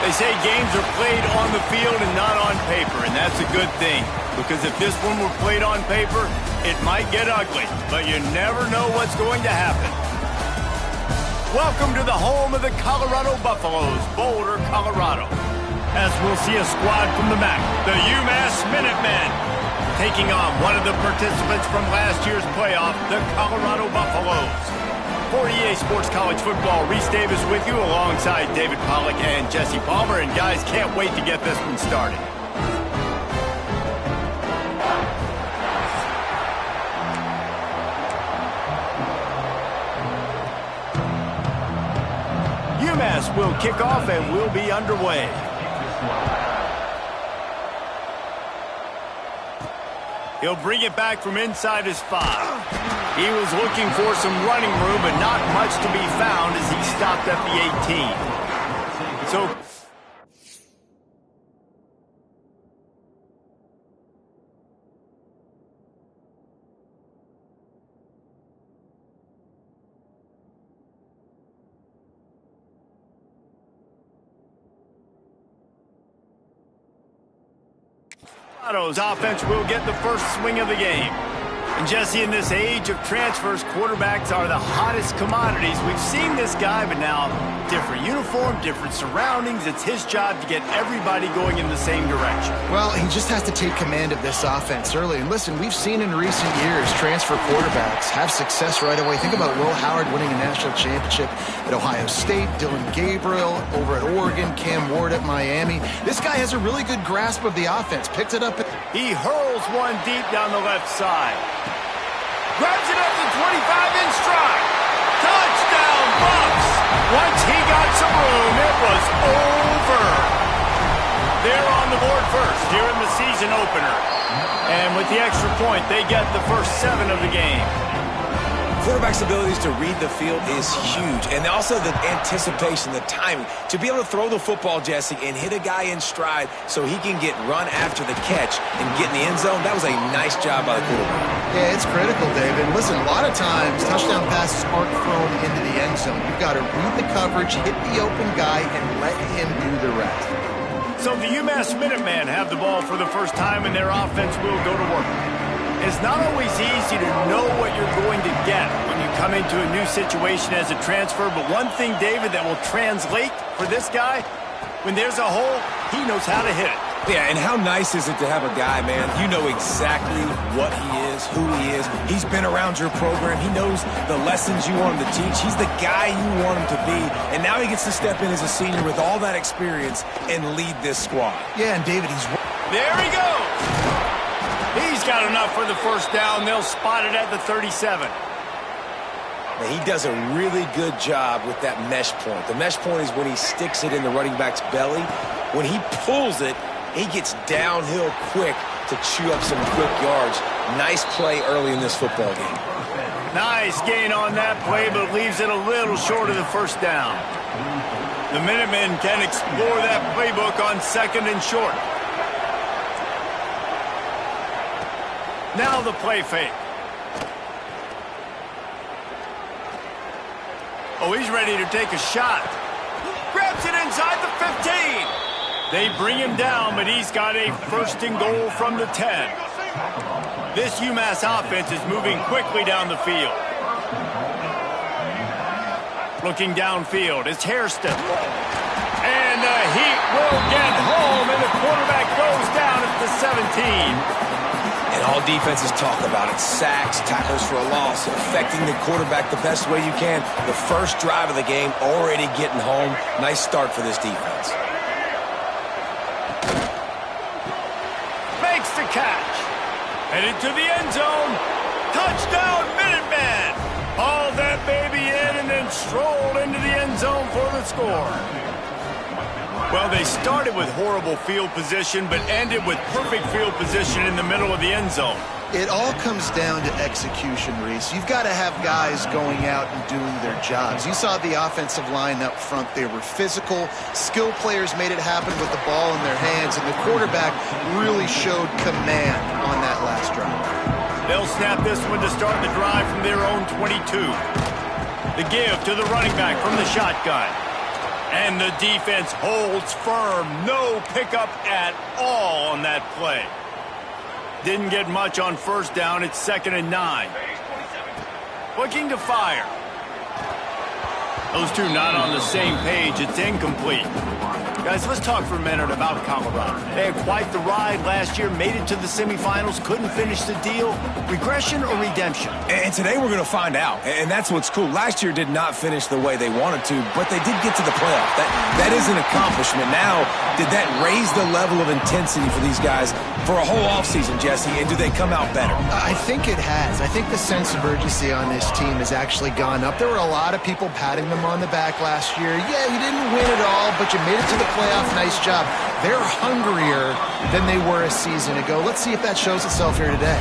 They say games are played on the field and not on paper, and that's a good thing. Because if this one were played on paper, it might get ugly, but you never know what's going to happen. Welcome to the home of the Colorado Buffaloes, Boulder, Colorado. As we'll see a squad from the MAC, the UMass Minutemen, taking on one of the participants from last year's playoff, the Colorado Buffaloes. For EA Sports College Football, Reese Davis with you alongside David Pollack and Jesse Palmer. And guys, can't wait to get this one started. UMass will kick off and we'll be underway. He'll bring it back from inside his 5. He was looking for some running room, but not much to be found as he stopped at the 18. So Colorado's offense will get the first swing of the game. And Jesse, in this age of transfers, quarterbacks are the hottest commodities. We've seen this guy, but now different uniform, different surroundings. It's his job to get everybody going in the same direction. Well, he just has to take command of this offense early. And listen, we've seen in recent years transfer quarterbacks have success right away. Think about Will Howard winning a national championship at Ohio State, Dylan Gabriel over at Oregon, Cam Ward at Miami. This guy has a really good grasp of the offense. Picked it up. He hurls one deep down the left side. Grabs it up to 25 in stride. Touchdown, Bucks! Once he got some room, it was over. They're on the board first here in the season opener. And with the extra point, they get the first 7 of the game. Quarterback's abilities to read the field is huge. And also the anticipation, the timing. To be able to throw the football, Jesse, and hit a guy in stride so he can get run after the catch and get in the end zone, that was a nice job by the quarterback. Yeah, it's critical, David. Listen, a lot of times touchdown passes aren't thrown into the end zone. You've got to read the coverage, hit the open guy, and let him do the rest. So the UMass Minutemen have the ball for the first time, and their offense will go to work. It's not always easy to know what you're going to get when you come into a new situation as a transfer, but one thing, David, that will translate for this guy, when there's a hole, he knows how to hit it. Yeah, and how nice is it to have a guy, man, you know exactly what he is, who he is. He's been around your program. He knows the lessons you want him to teach. He's the guy you want him to be, and now he gets to step in as a senior with all that experience and lead this squad. Yeah, and David, There he goes. He's got enough for the first down. They'll spot it at the 37. Now, he does a really good job with that mesh point. The mesh point is when he sticks it in the running back's belly. When he pulls it, he gets downhill quick to chew up some quick yards. Nice play early in this football game. Nice gain on that play, but leaves it a little short of the first down. The Minutemen can explore that playbook on 2nd and short. Now the play fake. Oh, he's ready to take a shot. Grabs it inside the 15. They bring him down, but he's got a 1st and goal from the 10. This UMass offense is moving quickly down the field. Looking downfield, it's Hairston. And the Heat will get home, and the quarterback goes down at the 17. And all defenses talk about it. Sacks, tackles for a loss, affecting the quarterback the best way you can. The first drive of the game, already getting home. Nice start for this defense. Makes the catch. Headed to the end zone. Touchdown, Minutemen. Hauled that baby in and then strolled into the end zone for the score. Well, they started with horrible field position, but ended with perfect field position in the middle of the end zone. it all comes down to execution, Reese. You've got to have guys going out and doing their jobs. You saw the offensive line up front. They were physical. Skill players made it happen with the ball in their hands, and the quarterback really showed command on that last drive. They'll snap this one to start the drive from their own 22. The give to the running back from the shotgun. And the defense holds firm. No pickup at all on that play. Didn't get much on first down. It's 2nd and 9. Looking to fire. Those two not on the same page. It's incomplete. Guys, let's talk for a minute about Colorado. They had quite the ride last year, made it to the semifinals, couldn't finish the deal. Regression or redemption? And today we're going to find out. And that's what's cool. Last year did not finish the way they wanted to, but they did get to the playoff. That is an accomplishment. Now, did that raise the level of intensity for these guys for a whole offseason, Jesse? And do they come out better? I think it has. I think the sense of urgency on this team has actually gone up. There were a lot of people patting them on the back last year. Yeah, you didn't win it all, but you made it to the playoff. Nice job. They're hungrier than they were a season ago. Let's see if that shows itself here today.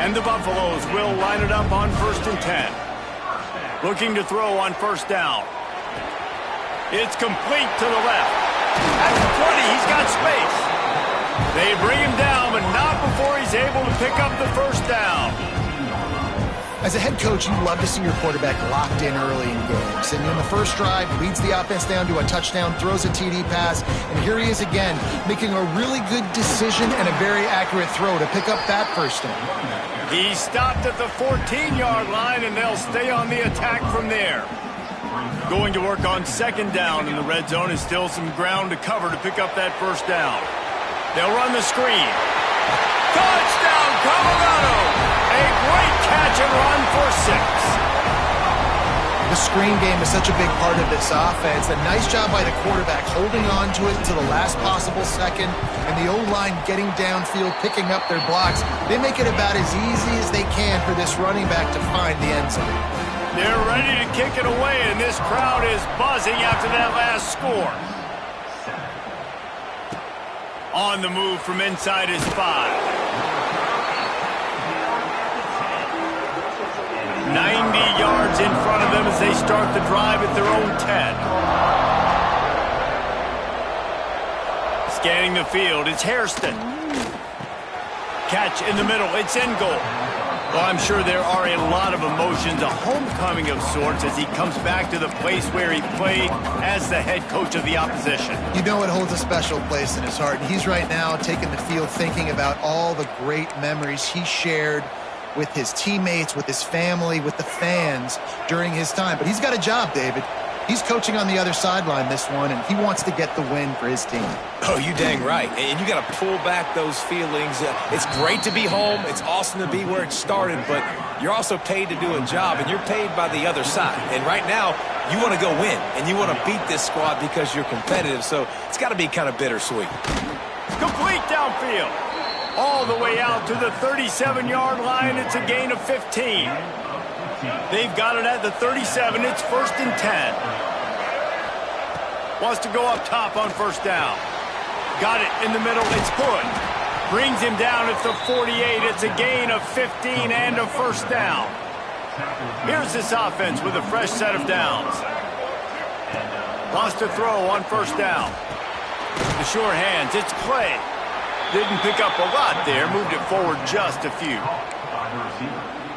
And the Buffaloes will line it up on 1st and 10. Looking to throw on first down. It's complete to the left. At the 20, he's got space. They bring him down, but not before he's able to pick up the first down. As a head coach, you love to see your quarterback locked in early in games. And in the first drive, leads the offense down to a touchdown, throws a TD pass, and here he is again, making a really good decision and a very accurate throw to pick up that first down. He stopped at the 14-yard line, and they'll stay on the attack from there. Going to work on 2nd down in the red zone is still some ground to cover to pick up that first down. They'll run the screen. Touchdown, Colorado! A great catch and run for 6. The screen game is such a big part of this offense. A nice job by the quarterback holding on to it to the last possible second, and the O-line getting downfield, picking up their blocks. They make it about as easy as they can for this running back to find the end zone. They're ready to kick it away, and this crowd is buzzing after that last score. On the move from inside his 5. 90 yards in front of them as they start the drive at their own 10. Scanning the field, it's Hairston. Catch in the middle, it's in goal. Well, I'm sure there are a lot of emotions, a homecoming of sorts as he comes back to the place where he played as the head coach of the opposition. You know it holds a special place in his heart. He's right now taking the field thinking about all the great memories he shared with his teammates, with his family, with the fans during his time. But he's got a job, David. He's coaching on the other sideline this one, and he wants to get the win for his team. Oh, you dang right. And you got to pull back those feelings. It's great to be home. It's awesome to be where it started, but you're also paid to do a job, and you're paid by the other side. And right now, you want to go win, and you want to beat this squad because you're competitive, so it's got to be kind of bittersweet. Complete downfield. All the way out to the 37-yard line. It's a gain of 15. They've got it at the 37. It's 1st and 10. Wants to go up top on first down. Got it in the middle. It's Hood. Brings him down at the 48. It's a gain of 15 and a first down. Here's this offense with a fresh set of downs. Wants to throw on first down. The sure hands. It's Clay. Didn't pick up a lot there. Moved it forward just a few.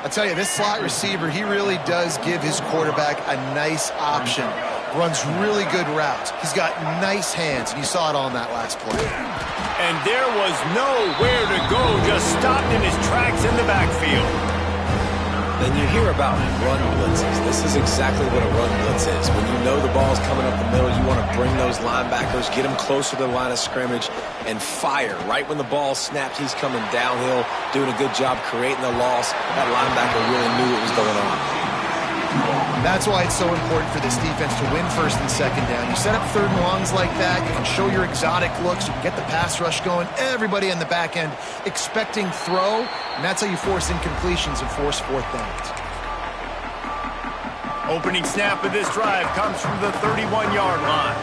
I'll tell you, this slot receiver, he really does give his quarterback a nice option. Runs really good routes. He's got nice hands, and you saw it all in that last play. And there was nowhere to go, just stopped in his tracks in the backfield. And you hear about run blitzes. This is exactly what a run blitz is. When you know the ball's coming up the middle, you want to bring those linebackers, get them closer to the line of scrimmage, and fire. Right when the ball snaps, he's coming downhill, doing a good job creating the loss. That linebacker really knew what was going on. That's why it's so important for this defense to win 1st and 2nd down. You set up 3rd and longs like that, you can show your exotic looks, you can get the pass rush going, everybody on the back end expecting throw, and that's how you force incompletions and force 4th downs. Opening snap of this drive comes from the 31-yard line.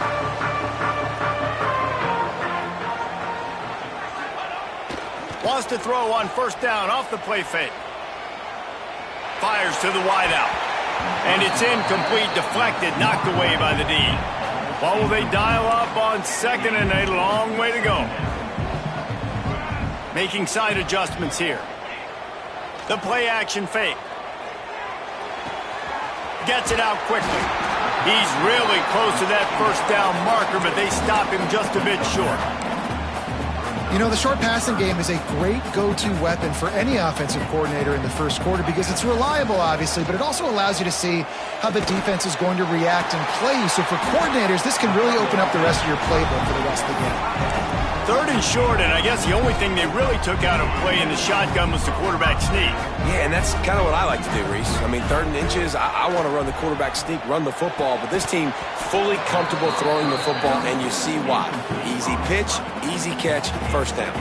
Wants to throw on first down off the play fake. Fires to the wideout. And it's incomplete, deflected, knocked away by the D. Well, will they dial up on 2nd and a long way to go? Making side adjustments here. The play action fake. Gets it out quickly. He's really close to that first down marker, but they stop him just a bit short. You know, the short passing game is a great go-to weapon for any offensive coordinator in the first quarter because it's reliable, obviously, but it also allows you to see how the defense is going to react and play. So for coordinators, this can really open up the rest of your playbook for the rest of the game. Third and short, and I guess the only thing they really took out of play in the shotgun was the quarterback sneak. Yeah, and that's kind of what I like to do, Reese. I mean, 3rd and inches, I want to run the quarterback sneak, run the football, but this team fully comfortable throwing the football, and you see why. Easy pitch, easy catch, first down.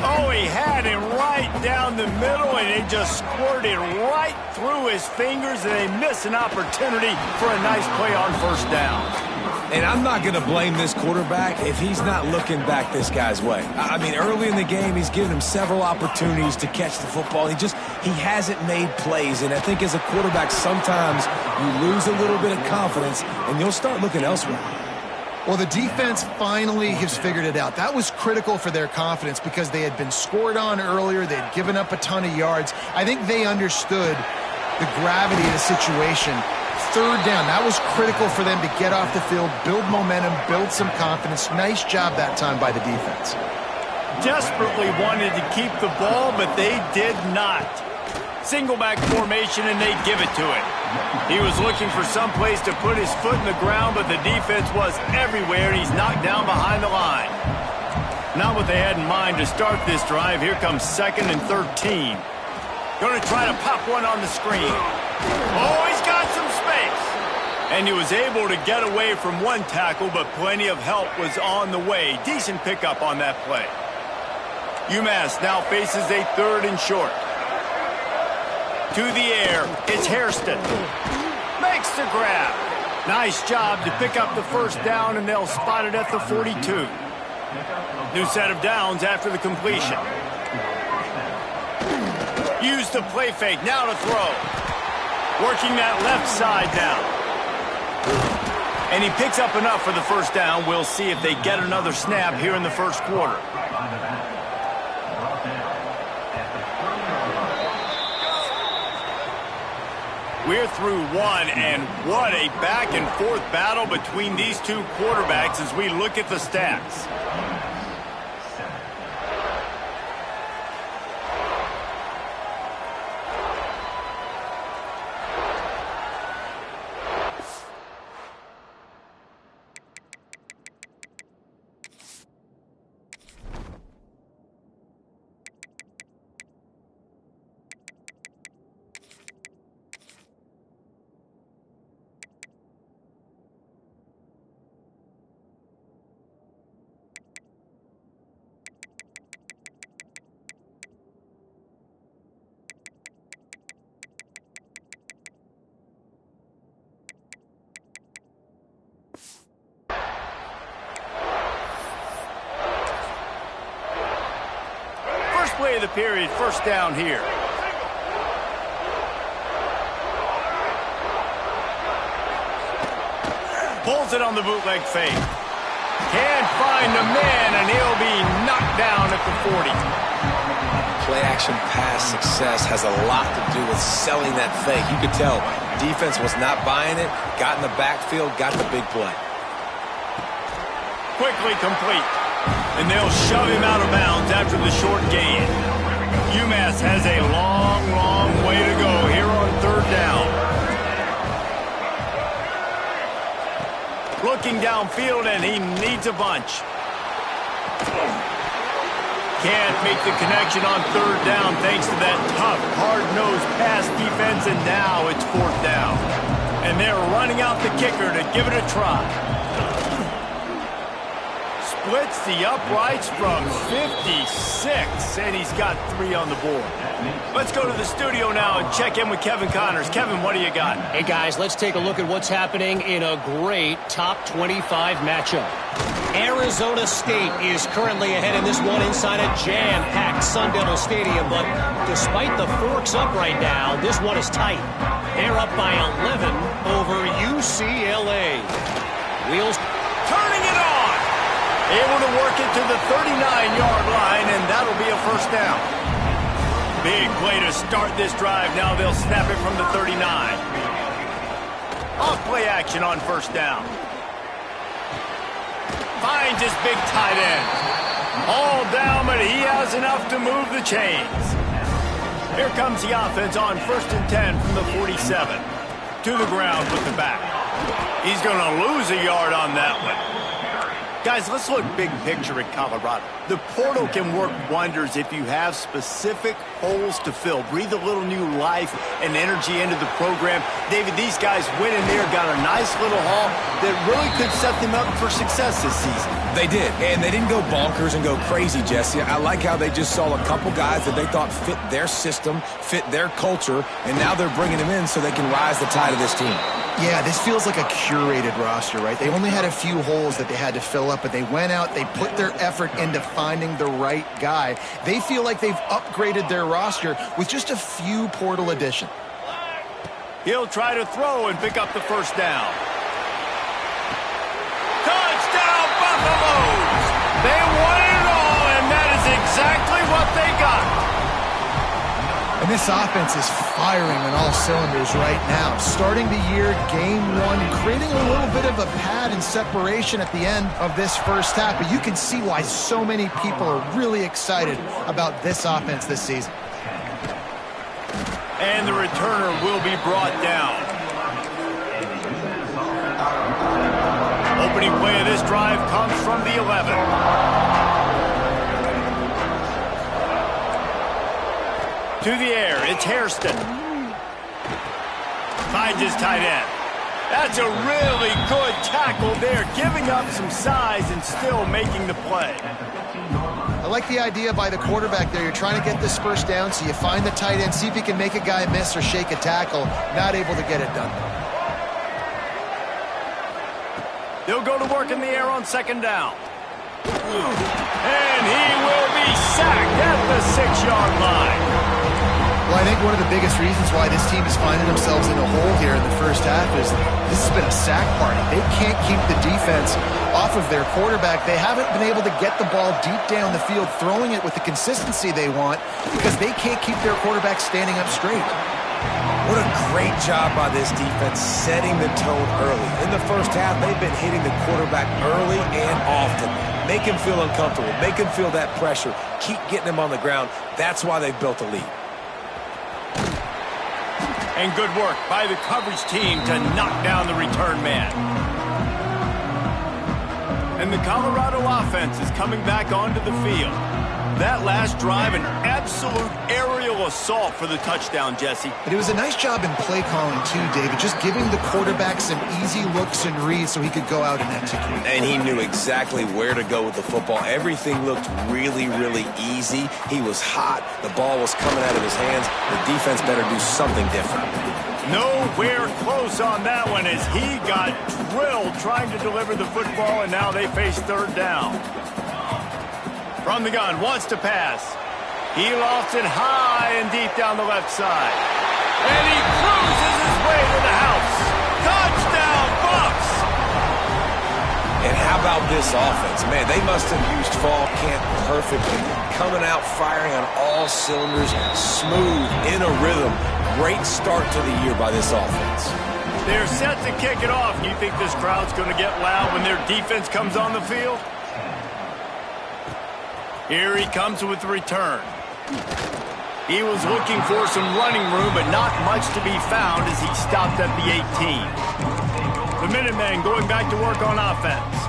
Oh, he had him right down the middle, and it just squirted right through his fingers, and they miss an opportunity for a nice play on first down. And I'm not going to blame this quarterback if he's not looking back this guy's way. I mean, early in the game, he's given him several opportunities to catch the football. He hasn't made plays. And I think as a quarterback, sometimes you lose a little bit of confidence, and you'll start looking elsewhere. Well, the defense finally has figured it out. That was critical for their confidence because they had been scored on earlier. They had given up a ton of yards. I think they understood the gravity of the situation. 3rd down, that was critical for them to get off the field, build momentum, build some confidence. Nice job that time by the defense. Desperately wanted to keep the ball, but they did not. Single back formation, and they give it to him. He was looking for some place to put his foot in the ground, but the defense was everywhere, and he's knocked down behind the line. Not what they had in mind to start this drive. Here comes 2nd and 13. Going to try to pop one on the screen. Oh, he's got some space. And he was able to get away from one tackle, but plenty of help was on the way. Decent pickup on that play. UMass now faces a 3rd and short. To the air, it's Hairston. Makes the grab. Nice job to pick up the first down, and they'll spot it at the 42. New set of downs after the completion. Use the play fake, now to throw. Working that left side now. And he picks up enough for the first down. We'll see if they get another snap here in the first quarter. We're through one, and what a back-and-forth battle between these two quarterbacks as we look at the stats. Play of the period, first down here. Pulls it on the bootleg fake. Can't find the man, and he'll be knocked down at the 40. Play-action pass success has a lot to do with selling that fake. You could tell defense was not buying it, got in the backfield, got the big play. Quickly complete. And they'll shove him out of bounds after the short gain. UMass has a long, long way to go here on 3rd down. Looking downfield, and he needs a bunch. Can't make the connection on 3rd down thanks to that tough, hard-nosed pass defense, and now it's 4th down. And they're running out the kicker to give it a try. Splits the uprights from 56, and he's got 3 on the board. Let's go to the studio now and check in with Kevin Connors. Kevin, what do you got? Hey, guys, let's take a look at what's happening in a great top 25 matchup. Arizona State is currently ahead in this one inside a jam-packed Sun Devil Stadium, but despite the forks up right now, this one is tight. They're up by 11 over UCLA. Wheels turning it on. Able to work it to the 39-yard line, and that'll be a first down. Big play to start this drive. Now they'll snap it from the 39. Off play action on first down. Finds his big tight end. All down, but he has enough to move the chains. Here comes the offense on 1st and 10 from the 47. To the ground with the back. He's going to lose a yard on that one. Guys, let's look big picture at Colorado. The portal can work wonders if you have specific holes to fill. Breathe a little new life and energy into the program. David, these guys went in there, got a nice little haul that really could set them up for success this season. They did, and they didn't go bonkers and go crazy, Jesse. I like how they just saw a couple guys that they thought fit their system, fit their culture, and now they're bringing them in so they can rise the tide of this team. Yeah, this feels like a curated roster, right? They only had a few holes that they had to fill up, but they went out, they put their effort into finding the right guy. They feel like they've upgraded their roster with just a few portal additions. He'll try to throw and pick up the first down. Touchdown, Buffaloes! They won it all, and that is exactly what they got. And this offense is firing on all cylinders right now. Starting the year, game one, creating a little bit of a pad and separation at the end of this first half. But you can see why so many people are really excited about this offense this season. And the returner will be brought down. Opening play of this drive comes from the 11. To the air, it's Hairston. Finds his tight end. That's a really good tackle there, giving up some size and still making the play. I like the idea by the quarterback there. You're trying to get this first down, so you find the tight end, see if he can make a guy miss or shake a tackle. Not able to get it done. They'll go to work in the air on 2nd down. And he will be sacked at the 6-yard line. Well, I think one of the biggest reasons why this team is finding themselves in a hole here in the first half is this has been a sack party. They can't keep the defense off of their quarterback. They haven't been able to get the ball deep down the field, throwing it with the consistency they want because they can't keep their quarterback standing up straight. What a great job by this defense setting the tone early. In the first half, they've been hitting the quarterback early and often. Make him feel uncomfortable. Make him feel that pressure. Keep getting him on the ground. That's why they've built a lead. And good work by the coverage team to knock down the return man. And the Colorado offense is coming back onto the field. That last drive, an absolute aerial assault for the touchdown, Jesse. But it was a nice job in play calling too, David, just giving the quarterback some easy looks and reads so he could go out and execute. And he knew exactly where to go with the football. Everything looked really, really easy. He was hot. The ball was coming out of his hands. The defense better do something different. Nowhere close on that one as he got drilled trying to deliver the football, and now they face 3rd down. From the gun, wants to pass. He lofts it high and deep down the left side. And he cruises his way to the house. Touchdown, Bucks! And how about this offense? Man, they must have used fall camp perfectly. Coming out, firing on all cylinders, smooth, in a rhythm. Great start to the year by this offense. They're set to kick it off. You think this crowd's going to get loud when their defense comes on the field? Here he comes with the return. He was looking for some running room, but not much to be found as he stopped at the 18. The Minutemen going back to work on offense.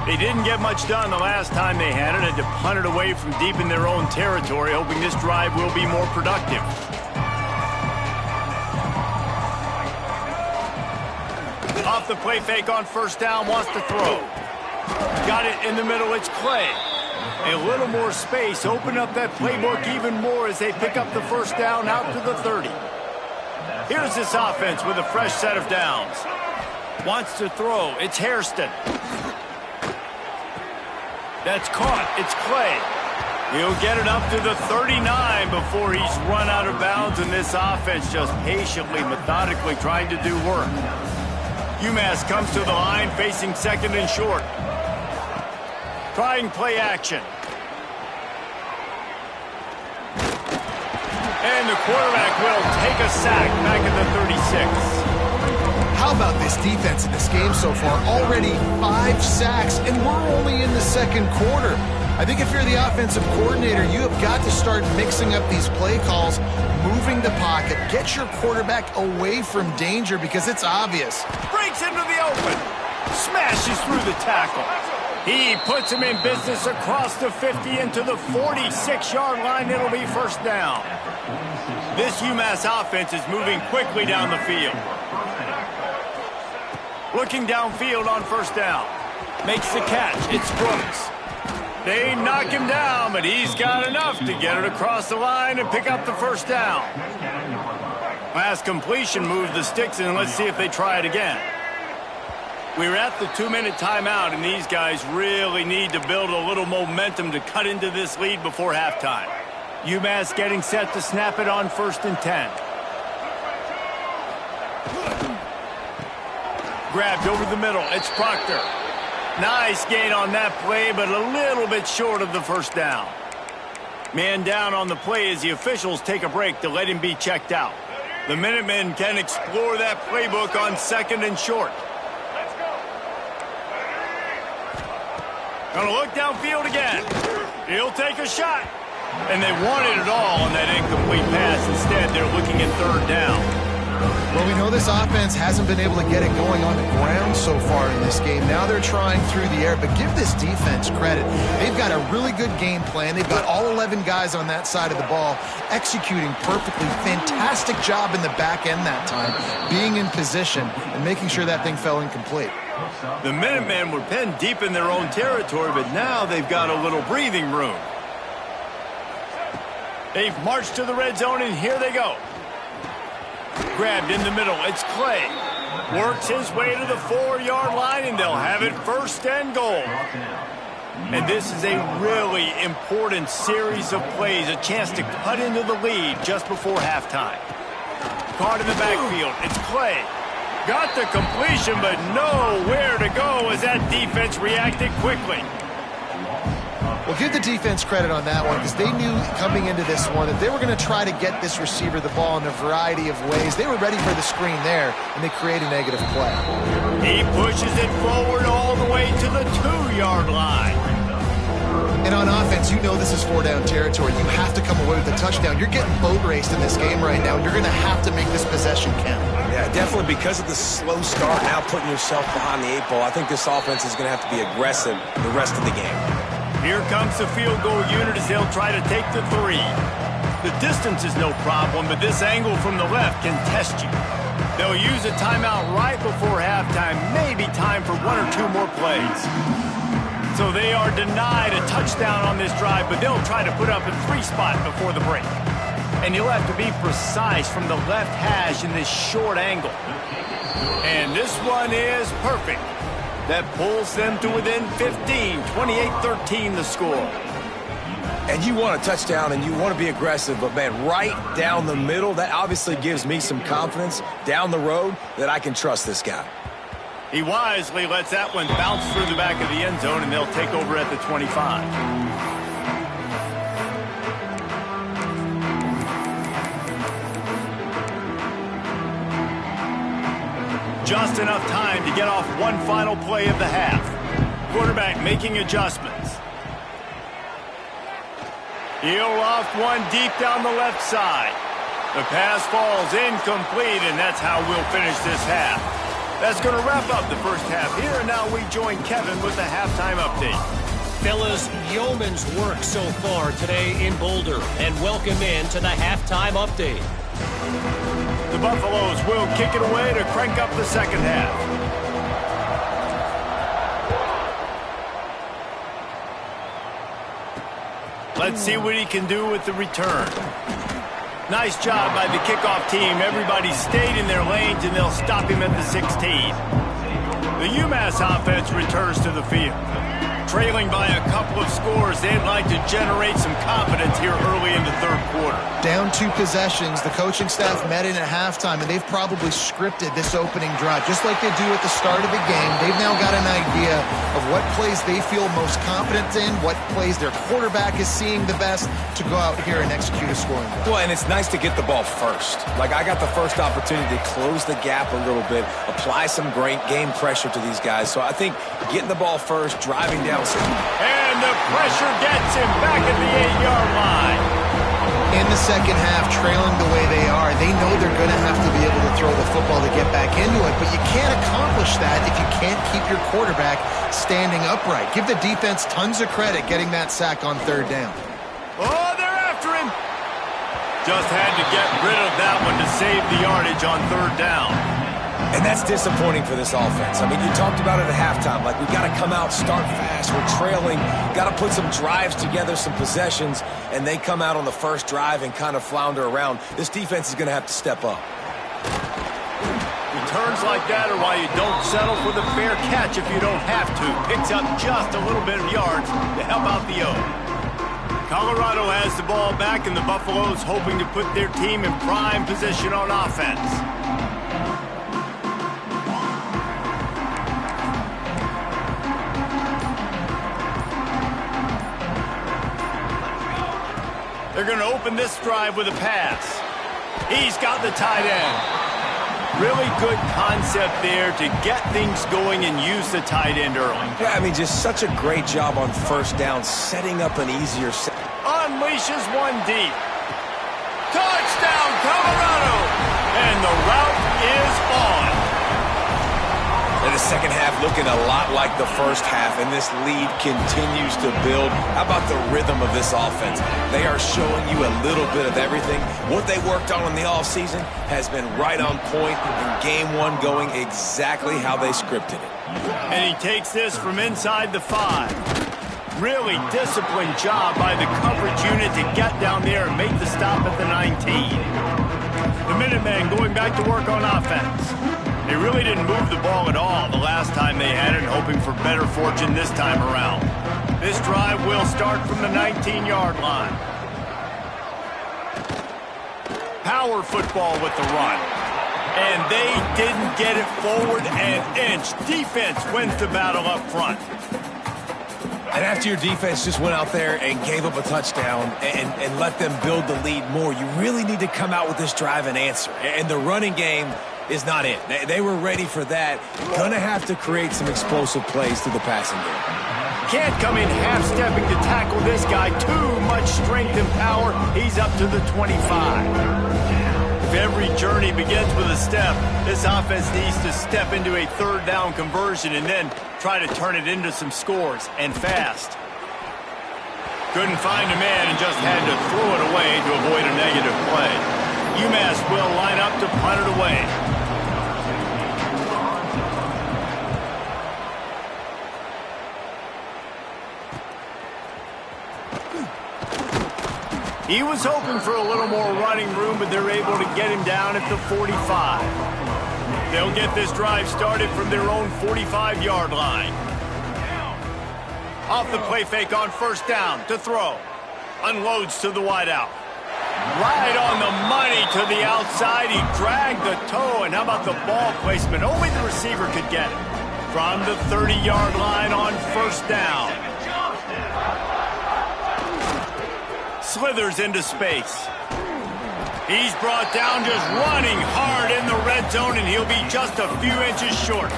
They didn't get much done the last time they had it. Had to punt it away from deep in their own territory, hoping this drive will be more productive. Off the play fake on 1st down, wants to throw. Got it in the middle, it's Clay. A little more space, open up that playbook even more as they pick up the 1st down out to the 30. Here's this offense with a fresh set of downs. Wants to throw, it's Hairston. That's caught, it's Clay. He'll get it up to the 39 before he's run out of bounds, and this offense just patiently, methodically trying to do work. UMass comes to the line facing 2nd and short. Trying play action. And the quarterback will take a sack back at the 36. How about this defense in this game so far? Already 5 sacks, and we're only in the second quarter. I think if you're the offensive coordinator, you have got to start mixing up these play calls, moving the pocket, get your quarterback away from danger because it's obvious. Breaks into the open. Smashes through the tackle. He puts him in business across the 50 into the 46-yard line. It'll be first down. This UMass offense is moving quickly down the field. Looking downfield on first down. Makes the catch. It's Brooks. They knock him down, but he's got enough to get it across the line and pick up the first down. Last completion moved the sticks, and let's see if they try it again. We're at the 2-minute timeout, and these guys really need to build a little momentum to cut into this lead before halftime. UMass getting set to snap it on 1st and 10. Grabbed over the middle. It's Proctor. Nice gain on that play, but a little bit short of the first down. Man down on the play as the officials take a break to let him be checked out. The Minutemen can explore that playbook on 2nd and short. Gonna look downfield again. He'll take a shot. And they wanted it all on that incomplete pass. Instead, they're looking at 3rd down. Well, we know this offense hasn't been able to get it going on the ground so far in this game. Now they're trying through the air, but give this defense credit. They've got a really good game plan. They've got all 11 guys on that side of the ball executing perfectly. Fantastic job in the back end that time, being in position and making sure that thing fell incomplete. The Minutemen were pinned deep in their own territory, but now they've got a little breathing room. They've marched to the red zone, and here they go. Grabbed in the middle. It's Clay. Works his way to the 4-yard line, and they'll have it 1st and goal. And this is a really important series of plays, a chance to cut into the lead just before halftime. Caught in the backfield. It's Clay. Got the completion, but nowhere to go as that defense reacted quickly. Well, give the defense credit on that one because they knew coming into this one that they were going to try to get this receiver the ball in a variety of ways. They were ready for the screen there, and they create a negative play. He pushes it forward all the way to the 2-yard line. And on offense, you know this is 4-down territory. You have to come away with a touchdown. You're getting boat raced in this game right now. You're going to have to make this possession count. Yeah, definitely because of the slow start, now putting yourself behind the 8 ball. I think this offense is going to have to be aggressive the rest of the game. Here comes the field goal unit as they'll try to take the 3. The distance is no problem, but this angle from the left can test you. They'll use a timeout right before halftime, maybe time for 1 or 2 more plays. So they are denied a touchdown on this drive, but they'll try to put up a 3 spot before the break. And you'll have to be precise from the left hash in this short angle. And this one is perfect. That pulls them to within 15, 28-13 the score. And you want a touchdown and you want to be aggressive, but man, right down the middle, that obviously gives me some confidence down the road that I can trust this guy. He wisely lets that one bounce through the back of the end zone, and they'll take over at the 25. Just enough time to get off one final play of the half. Quarterback making adjustments. He'll loft one deep down the left side. The pass falls incomplete, and that's how we'll finish this half. That's going to wrap up the first half here, and now we join Kevin with the halftime update. Fellas, yeoman's work so far today in Boulder, and welcome in to the halftime update. The Buffaloes will kick it away to crank up the second half. Let's see what he can do with the return. Nice job by the kickoff team. Everybody stayed in their lanes, and they'll stop him at the 16. The UMass offense returns to the field. Trailing by a couple of scores, they'd like to generate some confidence here early in the third quarter. Down 2 possessions, the coaching staff met in at halftime, and they've probably scripted this opening drive, just like they do at the start of the game. They've now got an idea of what plays they feel most confident in, what plays their quarterback is seeing the best to go out here and execute a scoring drive. Well, and it's nice to get the ball first. Like, I got the first opportunity to close the gap a little bit, apply some great game pressure to these guys. So I think getting the ball first, driving down. And the pressure gets him back at the 8-yard line. In the second half, trailing the way they are, they know they're going to have to be able to throw the football to get back into it, but you can't accomplish that if you can't keep your quarterback standing upright. Give the defense tons of credit getting that sack on 3rd down. Oh, they're after him. Just had to get rid of that one to save the yardage on 3rd down. And that's disappointing for this offense. I mean, you talked about it at halftime. Like, we've got to come out, start fast. We're trailing. Got to put some drives together, some possessions, and they come out on the first drive and kind of flounder around. This defense is going to have to step up. Returns like that are why you don't settle for the fair catch if you don't have to. Picks up just a little bit of yards to help out the O. Colorado has the ball back, and the Buffaloes hoping to put their team in prime position on offense. They're going to open this drive with a pass. He's got the tight end. Really good concept there to get things going and use the tight end early. Yeah, I mean, just such a great job on 1st down, setting up an easier set. Unleashes one deep. Touchdown, Colorado! And the route is on. And the second half looking a lot like the first half, and this lead continues to build. How about the rhythm of this offense? They are showing you a little bit of everything. What they worked on in the offseason has been right on point, and game 1 going exactly how they scripted it. And he takes this from inside the 5. Really disciplined job by the coverage unit to get down there and make the stop at the 19. The Minutemen going back to work on offense. They really didn't move the ball at all the last time they had it, hoping for better fortune this time around. This drive will start from the 19-yard line. Power football with the run. And they didn't get it forward an inch. Defense wins the battle up front. And after your defense just went out there and gave up a touchdown and let them build the lead more, you really need to come out with this drive and answer. And the running game is not it. They were ready for that. Gonna have to create some explosive plays through the passing game. Can't come in half-stepping to tackle this guy. Too much strength and power. He's up to the 25. If every journey begins with a step, this offense needs to step into a 3rd down conversion and then try to turn it into some scores, and fast. Couldn't find a man and just had to throw it away to avoid a negative play. UMass will line up to punt it away. He was hoping for a little more running room, but they're able to get him down at the 45. They'll get this drive started from their own 45-yard line. Off the play fake on 1st down to throw. Unloads to the wideout. Right on the money to the outside. He dragged the toe, and how about the ball placement? Only the receiver could get it. From the 30-yard line on 1st down. Slithers into space. He's brought down, just running hard in the red zone, and he'll be just a few inches short.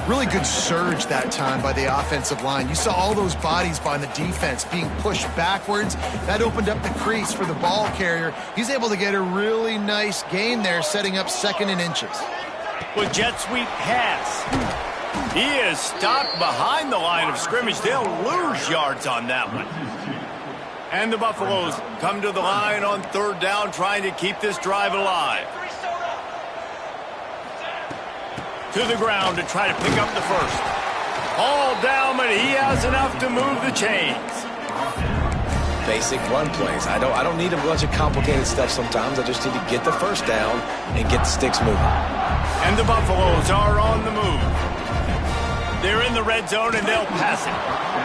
Really good surge that time by the offensive line. You saw all those bodies by the defense being pushed backwards. That opened up the crease for the ball carrier. He's able to get a really nice gain there, setting up 2nd and inches. With jet sweep pass. He is stopped behind the line of scrimmage. They'll lose yards on that one. And the Buffaloes come to the line on 3rd down, trying to keep this drive alive. To the ground to try to pick up the first. All down, but he has enough to move the chains. Basic run plays. I don't need a bunch of complicated stuff sometimes. I just need to get the 1st down and get the sticks moving. And the Buffaloes are on the move. They're in the red zone, and they'll pass it.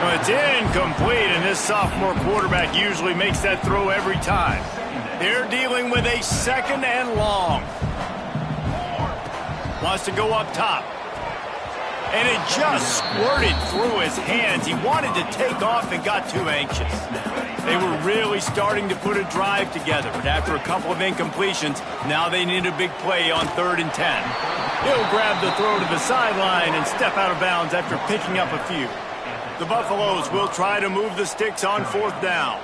Well, it's incomplete, and this sophomore quarterback usually makes that throw every time. They're dealing with a 2nd and long. Wants to go up top. And it just squirted through his hands. He wanted to take off and got too anxious. They were really starting to put a drive together, but after a couple of incompletions, now they need a big play on 3rd and 10. He'll grab the throw to the sideline and step out of bounds after picking up a few. The Buffaloes will try to move the sticks on 4th down.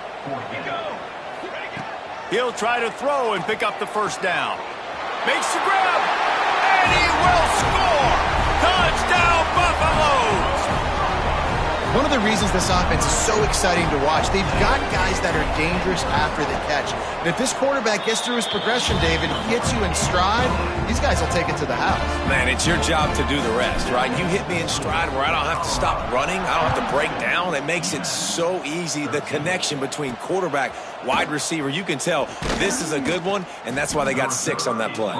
He'll try to throw and pick up the 1st down. Makes the grab, and he will score! Touchdown, Buffaloes! One of the reasons this offense is so exciting to watch, they've got guys that are dangerous after the catch. And if this quarterback gets through his progression, David, hits you in stride, these guys will take it to the house. Man, it's your job to do the rest, right? You hit me in stride where I don't have to stop running. I don't have to break down. It makes it so easy. The connection between quarterback, wide receiver, you can tell this is a good one, and that's why they got 6 on that play.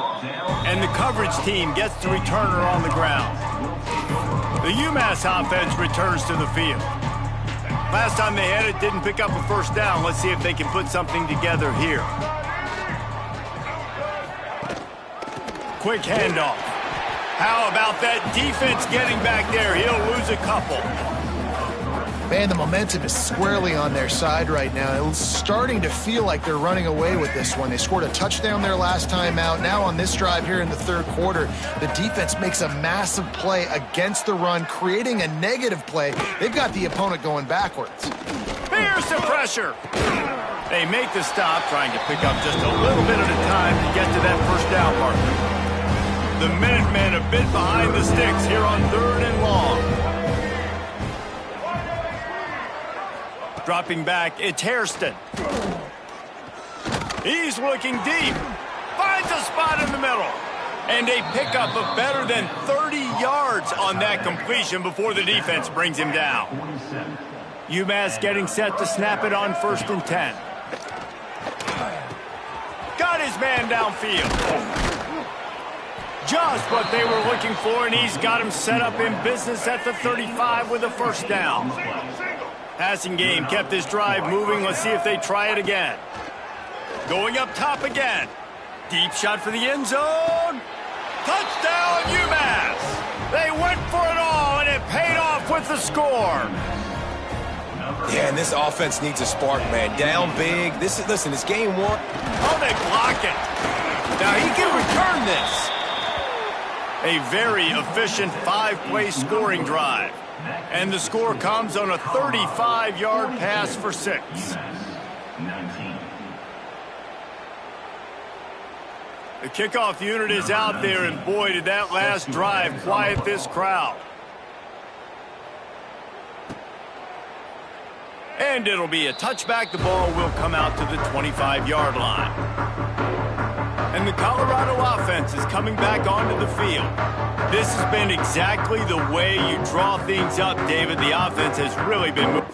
And the coverage team gets the returner on the ground. The UMass offense returns to the field. Last time they had it, didn't pick up a 1st down. Let's see if they can put something together here. Quick handoff. How about that defense getting back there? He'll lose a couple. Man, the momentum is squarely on their side right now. It's starting to feel like they're running away with this one. They scored a touchdown their last time out. Now on this drive here in the 3rd quarter, the defense makes a massive play against the run, creating a negative play. They've got the opponent going backwards. Here's the pressure. They make the stop, trying to pick up just a little bit at a time to get to that 1st down marker. The Minutemen a bit behind the sticks here on 3rd and long. Dropping back, it's Hairston. He's looking deep. Finds a spot in the middle. And a pickup of better than 30 yards on that completion before the defense brings him down. UMass getting set to snap it on 1st and 10. Got his man downfield. Just what they were looking for, and he's got him set up in business at the 35 with a 1st down. Passing game kept this drive moving. Let's see if they try it again. Going up top again. Deep shot for the end zone. Touchdown, UMass. They went for it all, and it paid off with the score. Yeah, and this offense needs a spark, man. Down big. Listen, it's game 1. Oh, they block it. Now he can return this. A very efficient 5-play scoring drive. And the score comes on a 35-yard pass for 6. The kickoff unit is out there, and boy, did that last drive quiet this crowd. And it'll be a touchback. The ball will come out to the 25-yard line. And the Colorado offense is coming back onto the field. This has been exactly the way you draw things up, David. The offense has really been moving.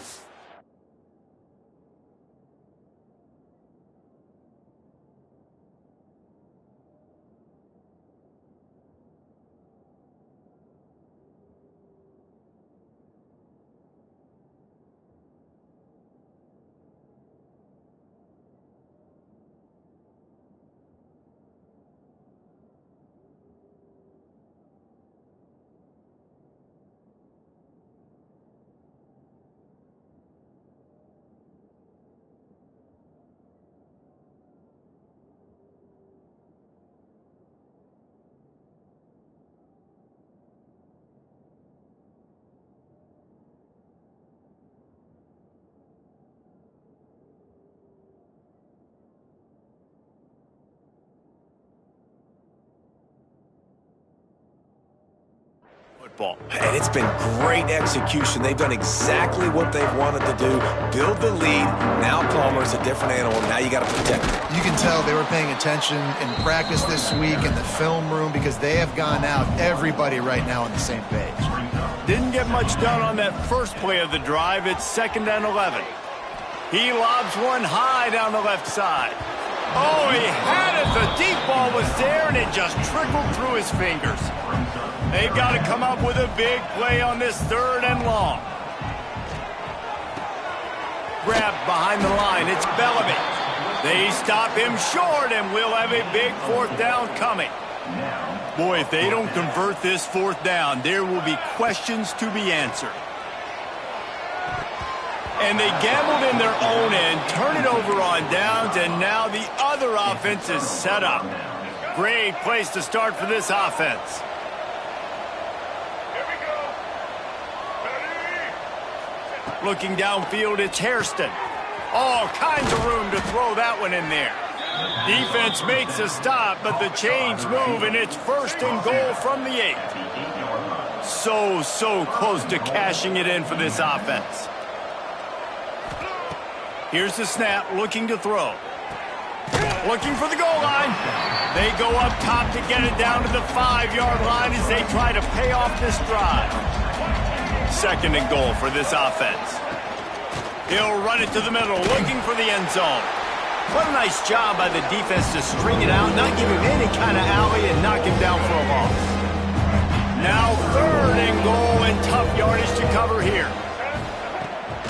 Ball. And it's been great execution. They've done exactly what they've wanted to do. Build the lead. Now Palmer's a different animal. Now you got to protect him. You can tell they were paying attention in practice this week in the film room because they have gone out, everybody right now on the same page. Didn't get much done on that first play of the drive. It's 2nd and 11. He lobs one high down the left side. Oh, he had it. The deep ball was there, and it just trickled through his fingers. They've got to come up with a big play on this 3rd and long. grab behind the line. It's Bellamy. They stop him short, and we'll have a big fourth down coming. Boy, if they don't convert this fourth down, there will be questions to be answered. And they gambled in their own end, turn it over on downs, and now the other offense is set up. Great place to start for this offense. Here we go. Ready? Looking downfield, it's Hairston. All kinds of room to throw that one in there. Defense makes a stop, but the chains move, and it's 1st and goal from the 8. So close to cashing it in for this offense. Here's the snap, looking to throw. Looking for the goal line. They go up top to get it down to the 5-yard line as they try to pay off this drive. 2nd and goal for this offense. He'll run it to the middle, looking for the end zone. What a nice job by the defense to string it out, not give him any kind of alley, and knock him down for a loss. Now 3rd and goal, and tough yardage to cover here.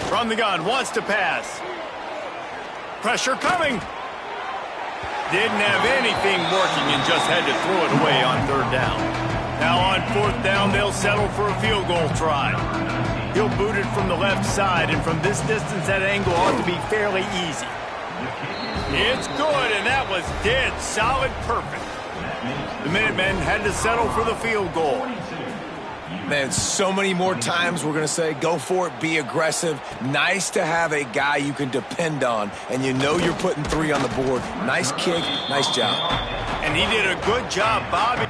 From the gun, wants to pass. Pressure coming. Didn't have anything working and just had to throw it away on 3rd down. Now on 4th down, they'll settle for a field goal try. He'll boot it from the left side, and from this distance, that angle ought to be fairly easy. It's good, and that was dead solid perfect. The Minutemen had to settle for the field goal. Man, so many more times we're going to say, go for it, be aggressive. Nice to have a guy you can depend on, and you know you're putting 3 on the board. Nice kick, nice job. And he did a good job, Bobby.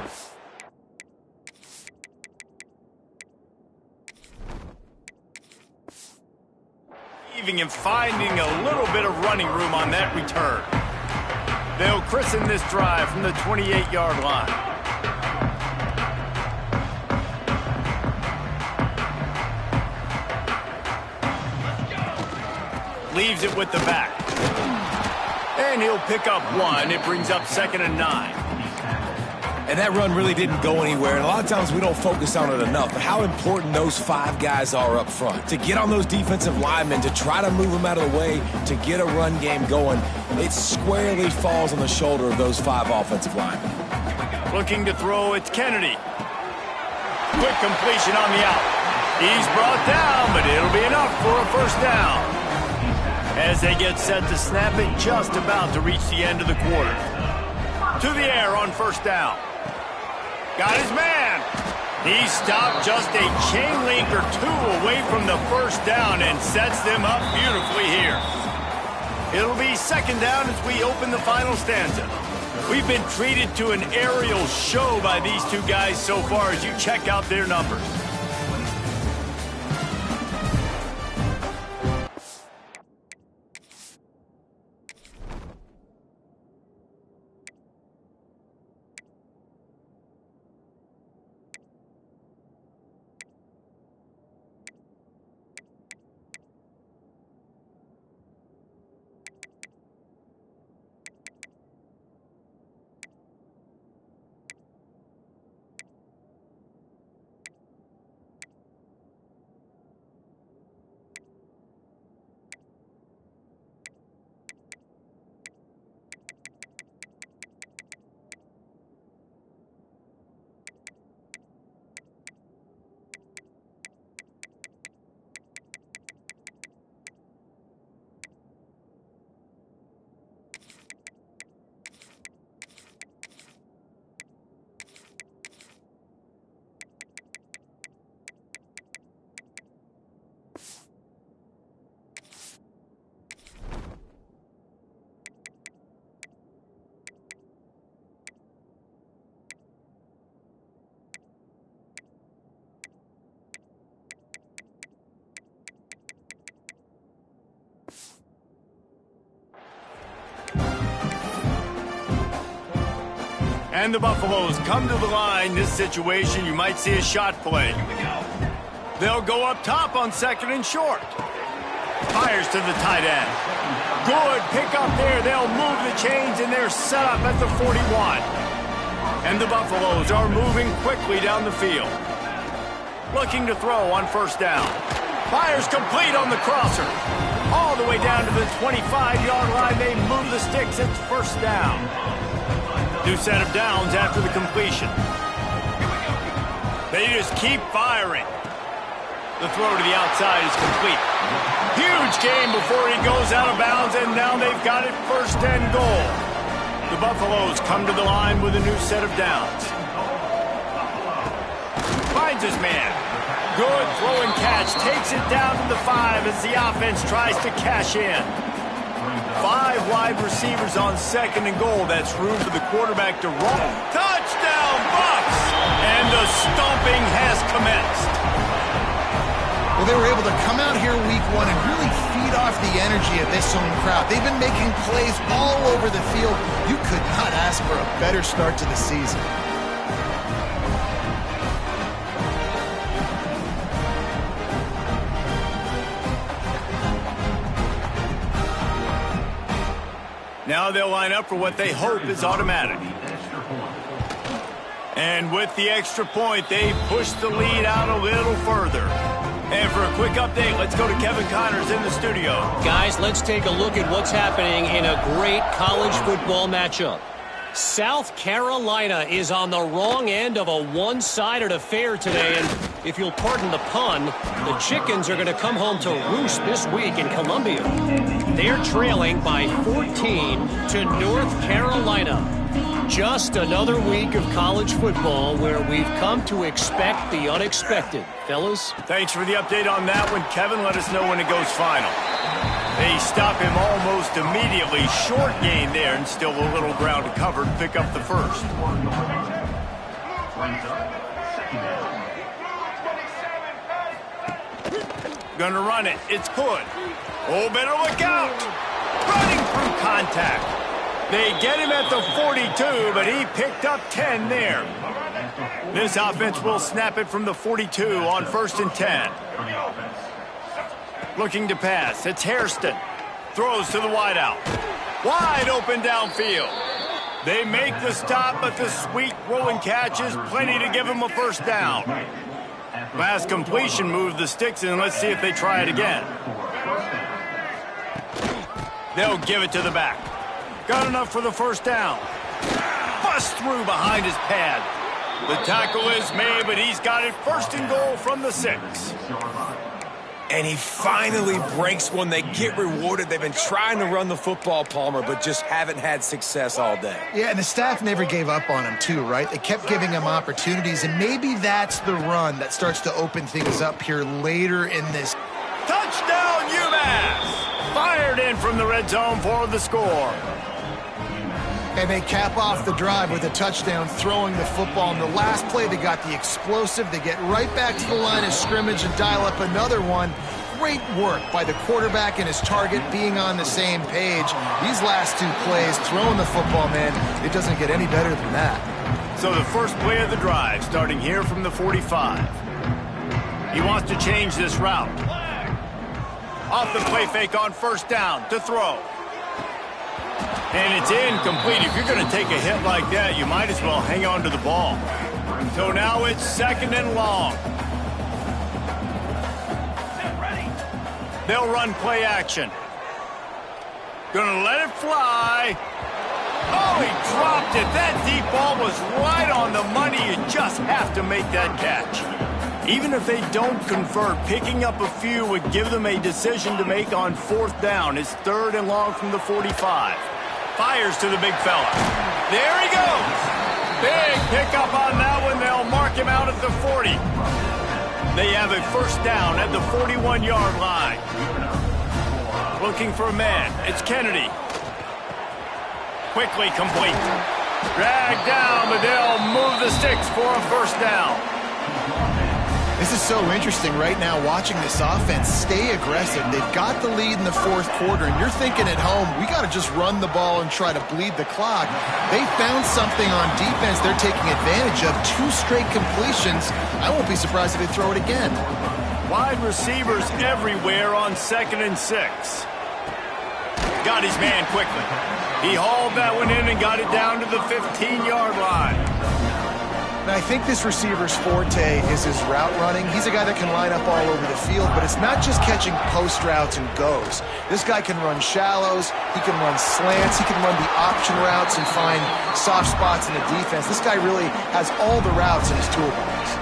And finding a little bit of running room on that return. They'll christen this drive from the 28-yard line. Leaves it with the back. And he'll pick up 1. It brings up 2nd and 9. And that run really didn't go anywhere, and a lot of times we don't focus on it enough, but how important those 5 guys are up front. To get on those defensive linemen, to try to move them out of the way, to get a run game going, it squarely falls on the shoulder of those 5 offensive linemen. Looking to throw, it's Kennedy. Quick completion on the out. He's brought down, but it'll be enough for a 1st down. As they get set to snap it, just about to reach the end of the quarter. To the air on 1st down. Got his man. He stopped just a chain link or 2 away from the 1st down and sets them up beautifully here. It'll be 2nd down as we open the final stanza. We've been treated to an aerial show by these 2 guys so far as you check out their numbers. And the Buffaloes come to the line. This situation, you might see a shot play. They'll go up top on 2nd and short. Fires to the tight end. Good pick up there. They'll move the chains, and they're set up at the 41. And the Buffaloes are moving quickly down the field. Looking to throw on 1st down. Fires complete on the crosser. All all the way down to the 25-yard line. They move the sticks. It's first down. New set of downs after the completion. They just keep firing. The throw to the outside is complete. Huge gain before he goes out of bounds, and now they've got it first and goal. The Buffaloes come to the line with a new set of downs. Finds his man. Good throw and catch. Takes it down to the 5 as the offense tries to cash in. 5 wide receivers on second and goal. That's room for the quarterback to run. Touchdown, Bucs! And the stomping has commenced. Well, they were able to come out here week 1 and really feed off the energy of this home crowd. They've been making plays all over the field. You could not ask for a better start to the season. Now they'll line up for what they hope is automatic. And with the extra point, they push the lead out a little further. And for a quick update, let's go to Kevin Connors in the studio. Guys, let's take a look at what's happening in a great college football matchup. South Carolina is on the wrong end of a one-sided affair today, and if you'll pardon the pun, the Chickens are going to come home to roost this week in Columbia. They're trailing by 14 to North Carolina. Just another week of college football where we've come to expect the unexpected. Fellas? Thanks for the update on that one, Kevin. Let us know when it goes final. They stop him almost immediately. Short gain there, and still a little ground to cover to pick up the first. Gonna run it. It's good. Oh, better look out. Running through contact. They get him at the 42, but he picked up 10 there. This offense will snap it from the 42 on 1st and 10. Looking to pass. It's Hairston. Throws to the wideout. Wide open downfield. They make the stop, but the sweet rolling catch is plenty to give him a first down. Last completion moved the sticks, and let's see if they try it again. They'll give it to the back. Got enough for the first down. Bust through behind his pad. The tackle is made, but he's got it first and goal from the 6. And he finally breaks one. They get rewarded. They've been trying to run the football, Palmer, but just haven't had success all day. Yeah, and the staff never gave up on him, too, right? They kept giving him opportunities, and maybe that's the run that starts to open things up here later in this. Touchdown, UMass! Fired in from the red zone for the score. And they cap off the drive with a touchdown, throwing the football. In the last play, they got the explosive. They get right back to the line of scrimmage and dial up another one. Great work by the quarterback and his target being on the same page. These last 2 plays, throwing the football, man, it doesn't get any better than that. So the first play of the drive, starting here from the 45. He wants to change this route. Off the play fake on first down to throw. And it's incomplete. If you're going to take a hit like that, you might as well hang on to the ball. So now it's 2nd and long. They'll run play action. Gonna let it fly. Oh, he dropped it. That deep ball was right on the money. You just have to make that catch. Even if they don't convert, picking up a few would give them a decision to make on 4th down. It's 3rd and long from the 45. Fires to the big fella. There he goes. Big pickup on that one. They'll mark him out at the 40. They have a first down at the 41-yard line. Looking for a man. It's Kennedy. Quickly complete. Dragged down, but they'll move the sticks for a first down. This is so interesting right now, watching this offense stay aggressive. They've got the lead in the 4th quarter, and you're thinking at home, we got to just run the ball and try to bleed the clock. They found something on defense they're taking advantage of. 2 straight completions. I won't be surprised if they throw it again. Wide receivers everywhere on 2nd and 6. Got his man quickly. He hauled that one in and got it down to the 15-yard line. And I think this receiver's forte is his route running. He's a guy that can line up all over the field, but it's not just catching post routes and goes. This guy can run shallows, he can run slants, he can run the option routes and find soft spots in the defense. This guy really has all the routes in his toolbox.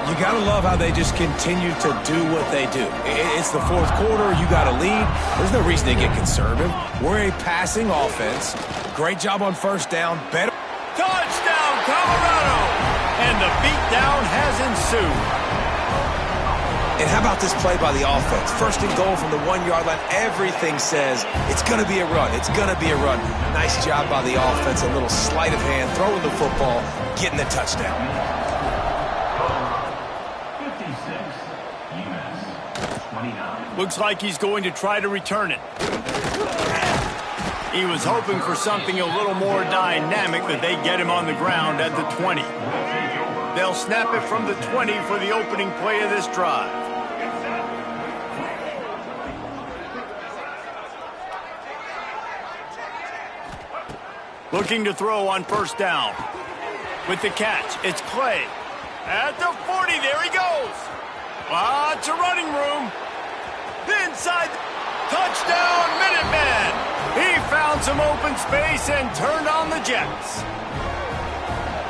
You got to love how they just continue to do what they do. It's the fourth quarter. You got to lead. There's no reason to get conservative. We're a passing offense. Great job on first down. Better. Touchdown, Colorado! And the beatdown has ensued. And how about this play by the offense? First and goal from the 1-yard line. Everything says it's going to be a run. It's going to be a run. Nice job by the offense. A little sleight of hand, throwing the football, getting the touchdown. Looks like he's going to try to return it. He was hoping for something a little more dynamic, but they get him on the ground at the 20. They'll snap it from the 20 for the opening play of this drive. Looking to throw on first down. With the catch, it's Clay. At the 40, there he goes. Lots of running room. Inside, touchdown, Minuteman. He found some open space and turned on the Jets.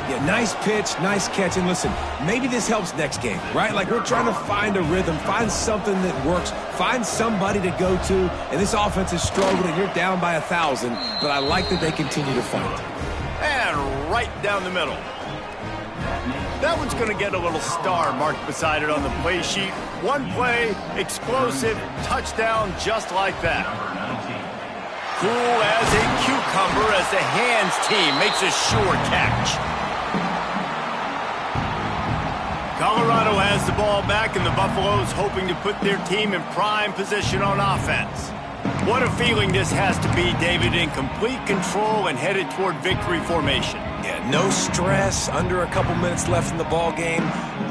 Yeah, nice pitch, nice catch. And listen, maybe this helps next game, right? Like we're trying to find a rhythm, find something that works, find somebody to go to. And this offense is struggling. You're down by 1,000, but I like that they continue to fight. And right down the middle. That one's going to get a little star marked beside it on the play sheet. One play, explosive, touchdown just like that. Cool as a cucumber as the hands team makes a sure catch. Colorado has the ball back, and the Buffaloes hoping to put their team in prime position on offense. What a feeling this has to be, David, in complete control and headed toward victory formation. Yeah, no stress, under a couple minutes left in the ball game,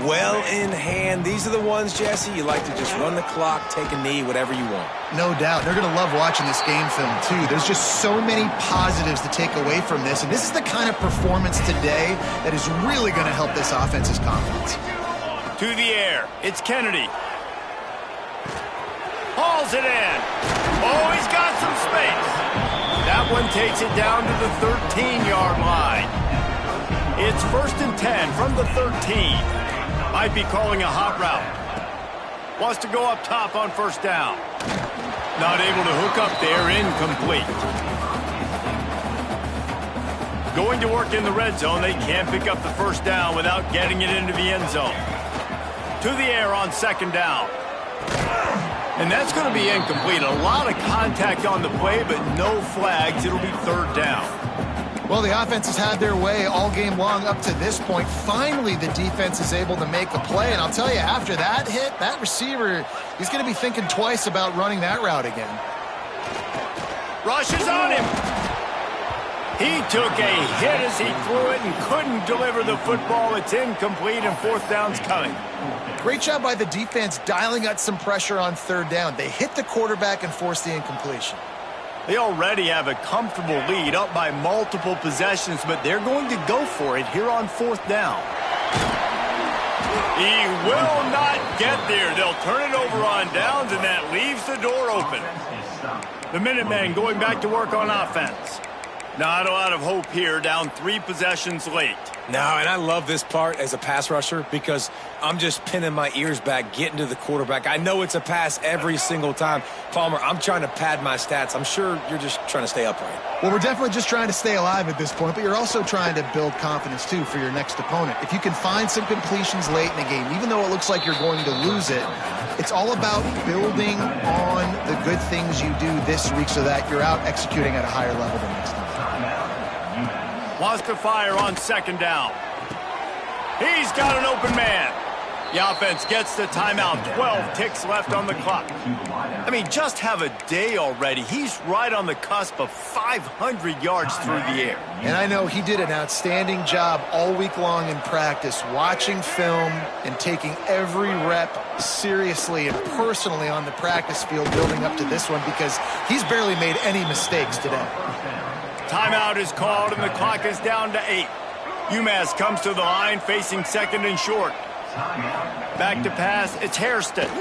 well in hand. These are the ones, Jesse, you like to just run the clock, take a knee, whatever you want. No doubt. They're going to love watching this game film, too. There's just so many positives to take away from this, and this is the kind of performance today that is really going to help this offense's confidence. To the air, it's Kennedy. Hauls it in. Oh, he's got some space. That one takes it down to the 13-yard line. It's 1st and 10 from the 13. Might be calling a hot route. Wants to go up top on first down. Not able to hook up there, incomplete. Going to work in the red zone. They can't pick up the first down without getting it into the end zone. To the air on second down. And that's going to be incomplete. A lot of contact on the play, but no flags. It'll be third down. Well, the offense has had their way all game long up to this point. Finally, the defense is able to make a play. And I'll tell you, after that hit, that receiver, he's going to be thinking twice about running that route again. Rushes on him. He took a hit as he threw it and couldn't deliver the football. It's incomplete, and fourth down's coming. Great job by the defense dialing out some pressure on third down. They hit the quarterback and forced the incompletion. They already have a comfortable lead, up by multiple possessions, but they're going to go for it here on fourth down. He will not get there. They'll turn it over on downs, and that leaves the door open. The Minutemen going back to work on offense. Not a lot of hope here, down 3 possessions late. No, and I love this part as a pass rusher because I'm just pinning my ears back, getting to the quarterback. I know it's a pass every single time. Palmer, I'm trying to pad my stats. I'm sure you're just trying to stay upright. Well, we're definitely just trying to stay alive at this point, but you're also trying to build confidence, too, for your next opponent. If you can find some completions late in the game, even though it looks like you're going to lose it, it's all about building on the good things you do this week so that you're out executing at a higher level the next time. Wants to fire on second down. He's got an open man. The offense gets the timeout. 12 ticks left on the clock. I mean, just have a day already. He's right on the cusp of 500 yards through the air. And I know he did an outstanding job all week long in practice, watching film and taking every rep seriously and personally on the practice field building up to this one because he's barely made any mistakes today. Timeout is called, and the clock is down to 8. UMass comes to the line facing second and short. Back to pass, it's Hairston.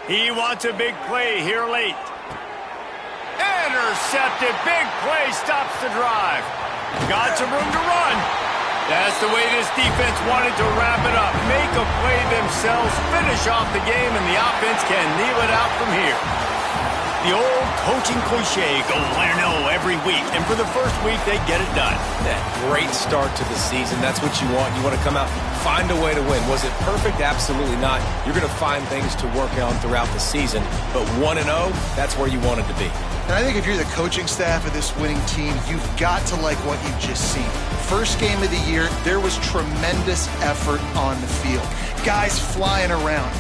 He wants a big play here late. Intercepted, big play, stops the drive. Got some room to run. That's the way this defense wanted to wrap it up. Make a play themselves, finish off the game, and the offense can kneel it out from here. The old coaching cliche, go 1-0 every week. And for the first week, they get it done. That great start to the season. That's what you want. You want to come out, find a way to win. Was it perfect? Absolutely not. You're going to find things to work on throughout the season. But 1-0, that's where you wanted to be. And I think if you're the coaching staff of this winning team, you've got to like what you've just seen. First game of the year, there was tremendous effort on the field. Guys flying around.